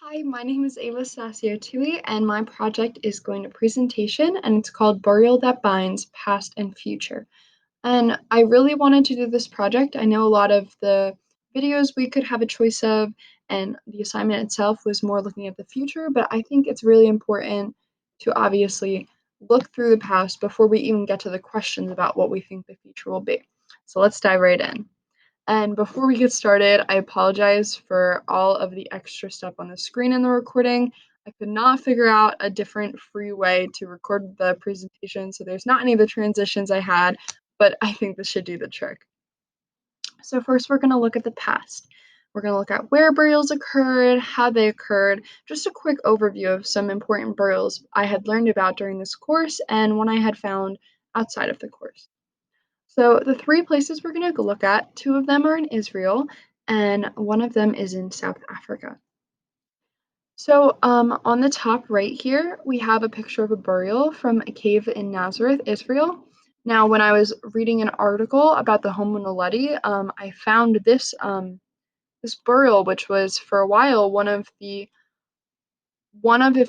Hi, my name is Ava Estacio-Touhey, and my project is going to presentation, and it's called Burial That Binds, Past and Future. And I really wanted to do this project. I know a lot of the videos we could have a choice of, and the assignment itself was more looking at the future, but I think it's really important to obviously look through the past before we even get to the questions about what we think the future will be. So let's dive right in. And before we get started, I apologize for all of the extra stuff on the screen in the recording. I could not figure out a different free way to record the presentation, so there's not any of the transitions I had, but I think this should do the trick. So first, we're going to look at the past. We're going to look at where burials occurred, how they occurred, just a quick overview of some important burials I had learned about during this course and one I had found outside of the course. So the three places we're going to look at, two of them are in Israel, and one of them is in South Africa. So on the top right here, we have a picture of a burial from a cave in Nazareth, Israel. Now, when I was reading an article about the Home Naledi, I found this burial, which was for a while one of, if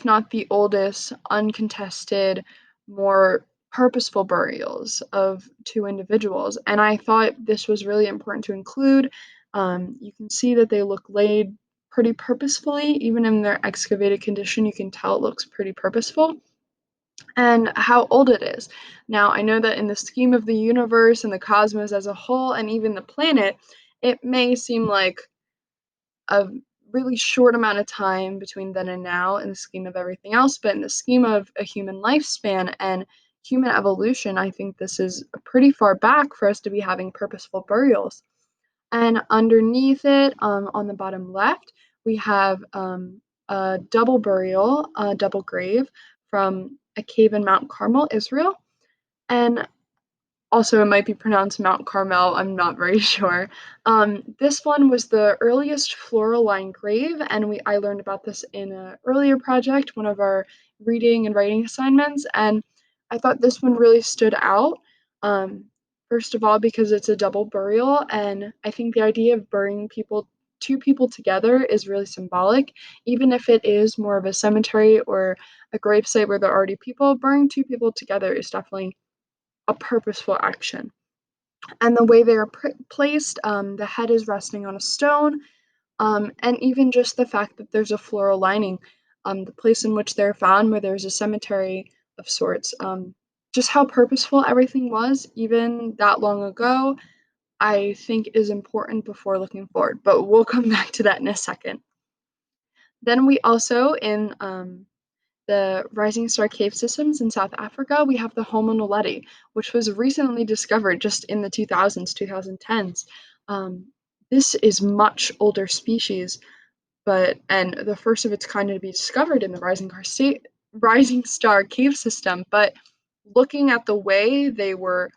not the oldest, uncontested, more purposeful burials of two individuals. And I thought this was really important to include. You can see that they look laid pretty purposefully, even in their excavated condition, you can tell it looks pretty purposeful. And how old it is. Now, I know that in the scheme of the universe and the cosmos as a whole, and even the planet, it may seem like a really short amount of time between then and now in the scheme of everything else, but in the scheme of a human lifespan and human evolution, I think this is pretty far back for us to be having purposeful burials. And underneath it, on the bottom left, we have a double burial, a double grave from a cave in Mount Carmel, Israel. And also, it might be pronounced Mount Carmel, I'm not very sure. This one was the earliest floral line grave, and I learned about this in an earlier project, one of our reading and writing assignments, and I thought this one really stood out. Um, First of all, because it's a double burial, and I think the idea of burying two people together is really symbolic, even if it is more of a cemetery or a gravesite where there are already people. Burying two people together is definitely a purposeful action. And the way they are placed, the head is resting on a stone, and even just the fact that there's a floral lining, the place in which they're found, where there's a cemetery of sorts, just how purposeful everything was, even that long ago, I think is important before looking forward. But we'll come back to that in a second. Then we also, in the Rising Star Cave Systems in South Africa, we have the Homo naledi, which was recently discovered just in the 2010s. Um, this is much older species, and the first of its kind to be discovered in the Rising Star Cave System. But looking at the way they were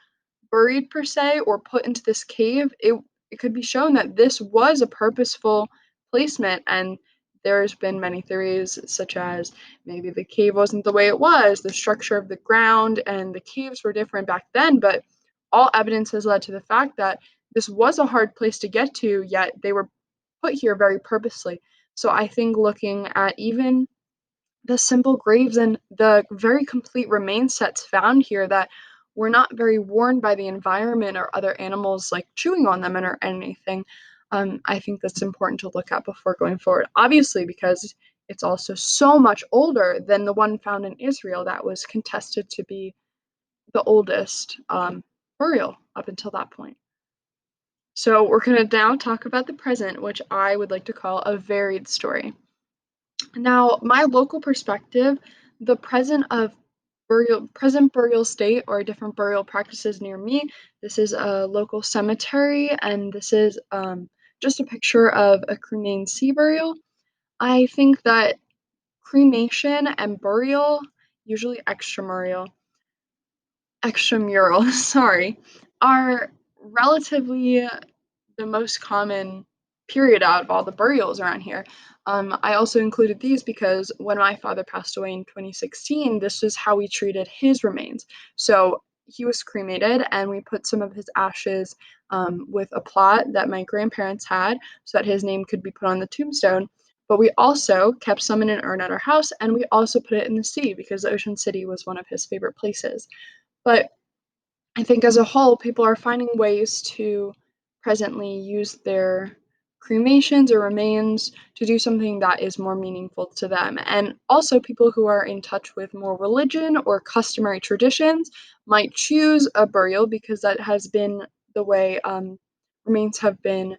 buried per se or put into this cave, it could be shown that this was a purposeful placement, and there's been many theories such as maybe the cave wasn't the way it was, the structure of the ground and the caves were different back then, but all evidence has led to the fact that this was a hard place to get to, yet they were put here very purposely. So I think looking at even the simple graves and the very complete remain sets found here that were not very worn by the environment or other animals like chewing on them or anything. I think that's important to look at before going forward. Obviously, because it's also so much older than the one found in Israel that was contested to be the oldest burial up until that point. So we're going to now talk about the present, which I would like to call a varied story. Now, my local perspective, the present burial state or different burial practices near me. This is a local cemetery, and this is just a picture of a cremain sea burial. I think that cremation and burial, usually extramural, sorry, are relatively the most common period out of all the burials around here. I also included these because when my father passed away in 2016, this is how we treated his remains. So he was cremated, and we put some of his ashes with a plot that my grandparents had so that his name could be put on the tombstone. But we also kept some in an urn at our house, and we also put it in the sea because Ocean City was one of his favorite places. But I think as a whole, people are finding ways to presently use their cremations or remains to do something that is more meaningful to them. And also, people who are in touch with more religion or customary traditions might choose a burial because that has been the way remains have been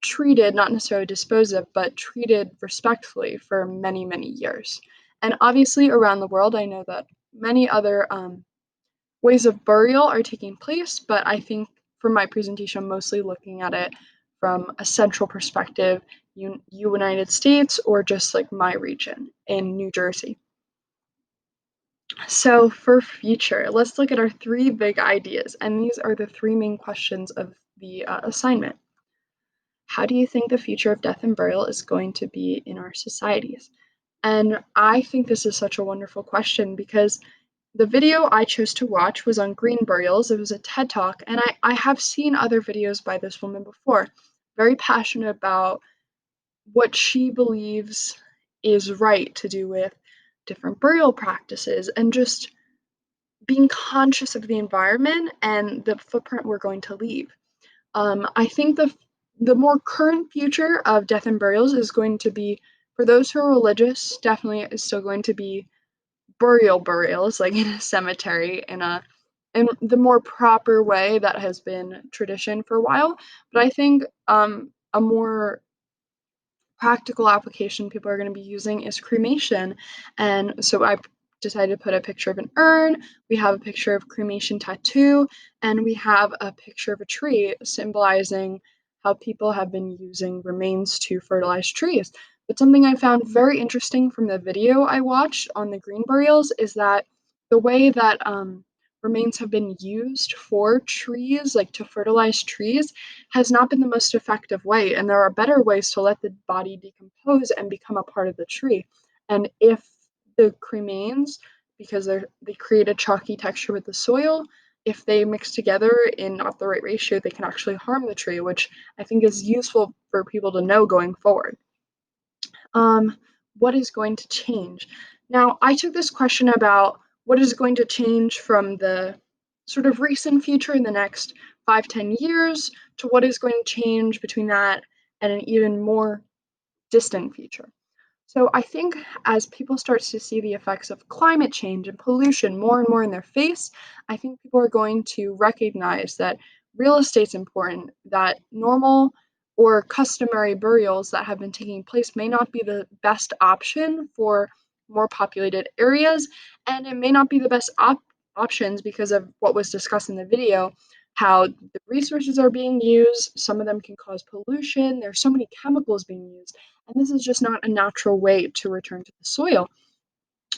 treated, not necessarily disposed of, but treated respectfully for many, many years. And obviously, around the world, I know that many other ways of burial are taking place, but I think for my presentation, I'm mostly looking at it from a central perspective, United States, or just like my region in New Jersey. So for future, let's look at our three big ideas, and these are the three main questions of the assignment. How do you think the future of death and burial is going to be in our societies? And I think this is such a wonderful question because the video I chose to watch was on green burials. It was a TED Talk, and I have seen other videos by this woman before. Very passionate about what she believes is right to do with different burial practices and just being conscious of the environment and the footprint we're going to leave. I think the more current future of death and burials is going to be for those who are religious. Definitely, is still going to be burials, like in a cemetery, in the more proper way that has been tradition for a while. But I think a more practical application people are going to be using is cremation. And so I decided to put a picture of an urn, we have a picture of cremation tattoo, and we have a picture of a tree symbolizing how people have been using remains to fertilize trees. But something I found very interesting from the video I watched on the green burials is that the way that remains have been used for trees, like to fertilize trees, has not been the most effective way, and there are better ways to let the body decompose and become a part of the tree. And if the cremains, because they create a chalky texture with the soil, if they mix together in not the right ratio, they can actually harm the tree, which I think is useful for people to know going forward. Um, what is going to change? Now, I took this question about what is going to change from the sort of recent future in the next 5, 10 years to what is going to change between that and an even more distant future. So I think as people start to see the effects of climate change and pollution more and more in their face, I think people are going to recognize that real estate's important, that normal or customary burials that have been taking place may not be the best option for more populated areas, and it may not be the best options because of what was discussed in the video, how the resources are being used, some of them can cause pollution, there's so many chemicals being used, and this is just not a natural way to return to the soil.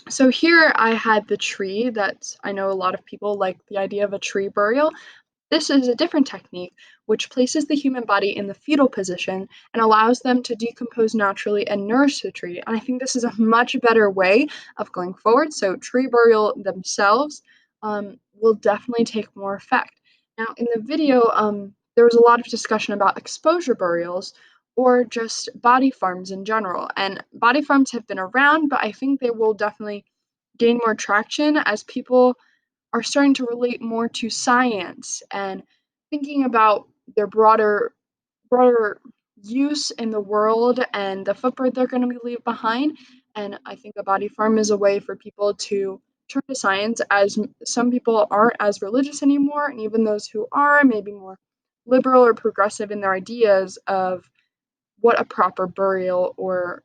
So here I had the tree that I know a lot of people like the idea of a tree burial. This is a different technique which places the human body in the fetal position and allows them to decompose naturally and nourish the tree. And I think this is a much better way of going forward. So tree burial themselves will definitely take more effect. Now in the video, there was a lot of discussion about exposure burials or just body farms in general. And body farms have been around, but I think they will definitely gain more traction as people are starting to relate more to science and thinking about their broader use in the world and the footprint they're going to leave behind. And I think a body farm is a way for people to turn to science, as some people aren't as religious anymore, and even those who are maybe more liberal or progressive in their ideas of what a proper burial or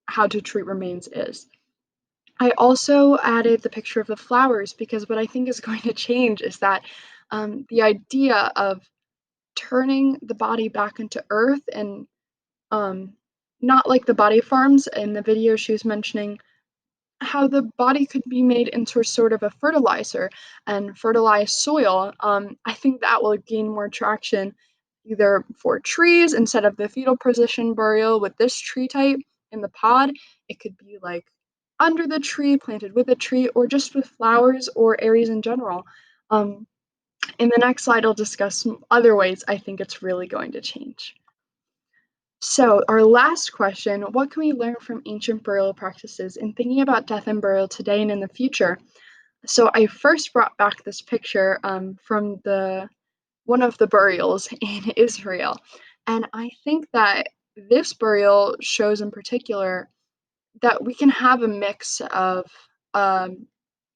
how to treat remains is. I also added the picture of the flowers because what I think is going to change is that the idea of turning the body back into earth and um, not like the body farms in the video she was mentioning how the body could be made into sort of a fertilizer and fertilize soil. I think that will gain more traction either for trees instead of the fetal position burial with this tree type in the pod. It could be like under the tree, planted with a tree, or just with flowers or areas in general. Um, in the next slide, I'll discuss some other ways I think it's really going to change. So, our last question, what can we learn from ancient burial practices in thinking about death and burial today and in the future? So, I first brought back this picture from the one of the burials in Israel. And I think that this burial shows in particular that we can have a mix of um,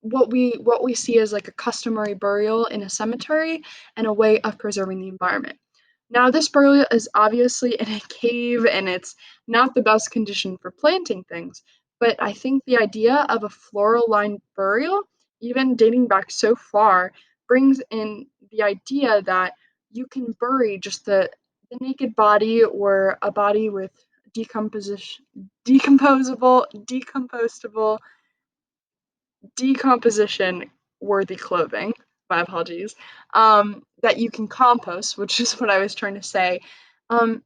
what we see as like a customary burial in a cemetery and a way of preserving the environment. Now, this burial is obviously in a cave and it's not the best condition for planting things, but I think the idea of a floral lined burial, even dating back so far, brings in the idea that you can bury just the naked body or a body with decomposition decomposable decompostable decomposition worthy clothing, my apologies, that you can compost, which is what I was trying to say. um,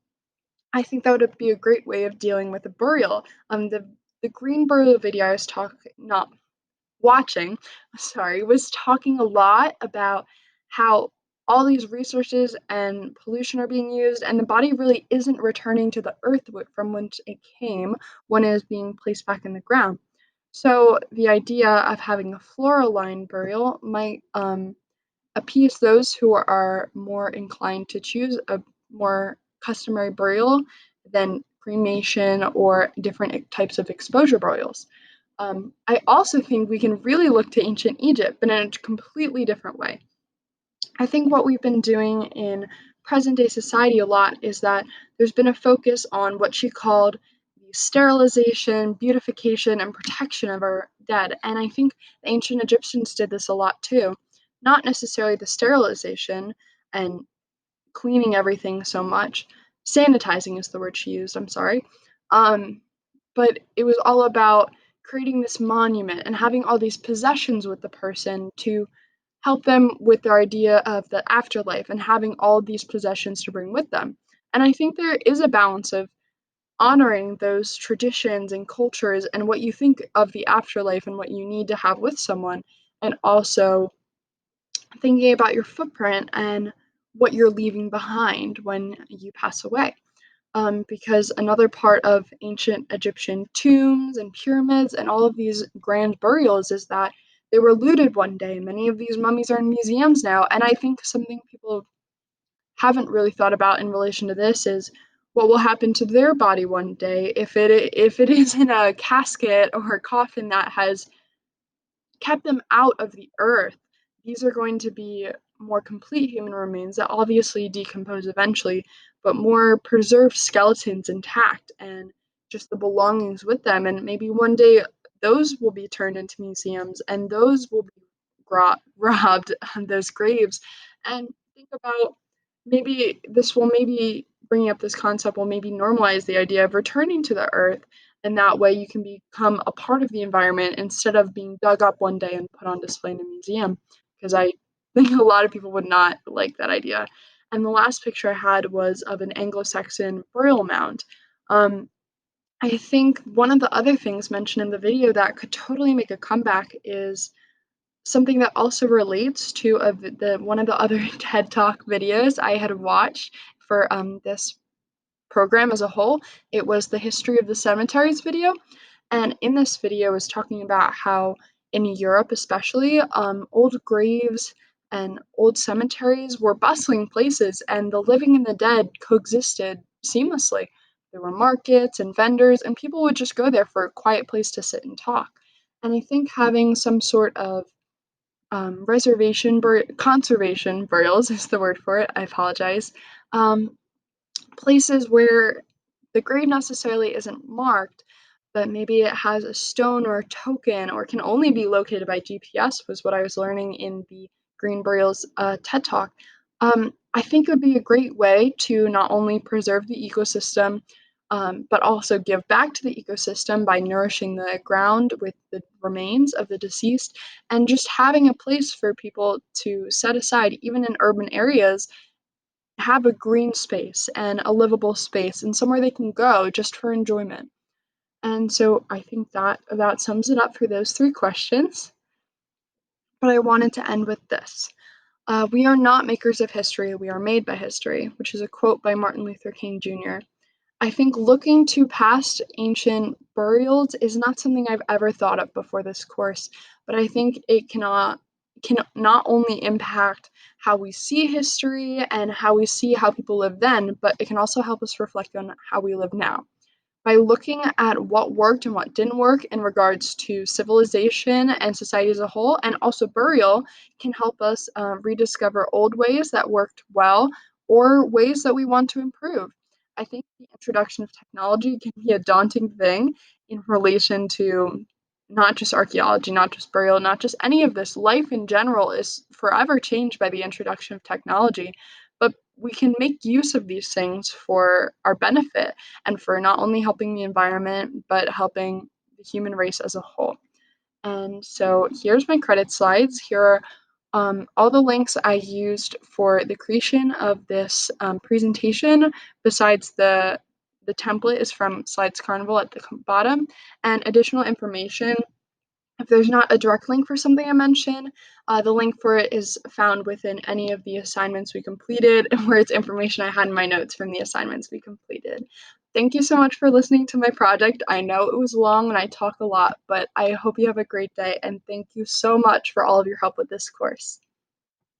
I think that would be a great way of dealing with a burial. The green burial video I was talking not watching, sorry, was talking a lot about how all these resources and pollution are being used, and the body really isn't returning to the earth from whence it came when it is being placed back in the ground. So the idea of having a floral line burial might appease those who are more inclined to choose a more customary burial than cremation or different types of exposure burials. I also think we can really look to ancient Egypt, but in a completely different way. I think what we've been doing in present day society a lot is that there's been a focus on what she called the sterilization, beautification, and protection of our dead. And I think the ancient Egyptians did this a lot too. Not necessarily the sterilization and cleaning everything so much. Sanitizing is the word she used, I'm sorry. Um, but it was all about creating this monument and having all these possessions with the person to help them with their idea of the afterlife and having all these possessions to bring with them. And I think there is a balance of honoring those traditions and cultures and what you think of the afterlife and what you need to have with someone, and also thinking about your footprint and what you're leaving behind when you pass away. Because another part of ancient Egyptian tombs and pyramids and all of these grand burials is that they were looted one day. Many of these mummies are in museums now, and I think something people haven't really thought about in relation to this is what will happen to their body one day if it is in a casket or a coffin that has kept them out of the earth. These are going to be more complete human remains that obviously decompose eventually, but more preserved skeletons intact and just the belongings with them. And maybe one day those will be turned into museums and those will be robbed on those graves. And think about maybe this will maybe bringing up this concept will maybe normalize the idea of returning to the earth, and that way you can become a part of the environment instead of being dug up one day and put on display in a museum, because I think a lot of people would not like that idea. And the last picture I had was of an Anglo-Saxon burial mound. um, I think one of the other things mentioned in the video that could totally make a comeback is something that also relates to the one of the other TED Talk videos I had watched for this program as a whole. It was the history of the cemeteries video, and in this video is talking about how in Europe especially, old graves and old cemeteries were bustling places, and the living and the dead coexisted seamlessly. There were markets and vendors, and people would just go there for a quiet place to sit and talk. And I think having some sort of conservation burials is the word for it. I apologize. Um, Places where the grave necessarily isn't marked, but maybe it has a stone or a token or can only be located by GPS, was what I was learning in the Green Burials TED Talk. I think it would be a great way to not only preserve the ecosystem, but also give back to the ecosystem by nourishing the ground with the remains of the deceased, and just having a place for people to set aside, even in urban areas, have a green space and a livable space and somewhere they can go just for enjoyment. And so I think that about sums it up for those three questions. But I wanted to end with this. We are not makers of history, we are made by history, which is a quote by Martin Luther King Jr. I think looking to past ancient burials is not something I've ever thought of before this course, but I think it can not only impact how we see history and how we see how people lived then, but it can also help us reflect on how we live now by looking at what worked and what didn't work in regards to civilization and society as a whole, and also burial can help us rediscover old ways that worked well or ways that we want to improve. I think the introduction of technology can be a daunting thing in relation to not just archaeology, not just burial, not just any of this. Life in general is forever changed by the introduction of technology, but we can make use of these things for our benefit and for not only helping the environment, but helping the human race as a whole. And so here's my credit slides. Here are all the links I used for the creation of this presentation, besides the template is from Slides Carnival at the bottom, and additional information if there's not a direct link for something I mentioned, the link for it is found within any of the assignments we completed, where it's information I had in my notes from the assignments we completed. Thank you so much for listening to my project. I know it was long and I talk a lot, but I hope you have a great day, and thank you so much for all of your help with this course.